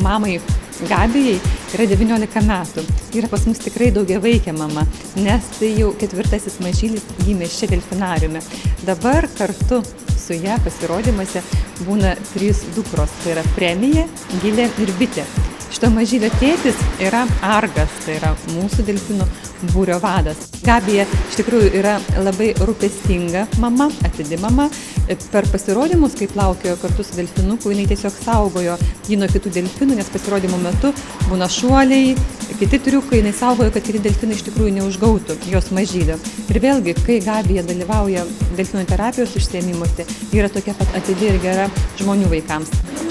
mamai Gabijai yra 19 metų. Yra pas mus tikrai daugiavaikė mama, nes tai jau 4. mažylis gimė čia delfinariume. Dabar kartu su ja pasirodymuose būna 3 dukros, tai yra Premija, Gilė ir Bitė. Šito mažylio tėtis yra Argas, tai yra mūsų delfinų būrio vadas. Gabija iš tikrųjų yra labai rūpestinga mama, atidi mama. Per pasirodymus, kai plaukiojo kartu su delfinuku, jinai tiesiog saugojo jį nuo kitų delfinų, nes pasirodymų metu būna šuoliai, kiti triukai, jinai saugojo, kad kiti delfinai iš tikrųjų neužgautų jos mažylio. Ir vėlgi, kai Gabija dalyvauja delfinų terapijos užsiėmimuose, yra tokia pat atidi ir gera žmonių vaikams.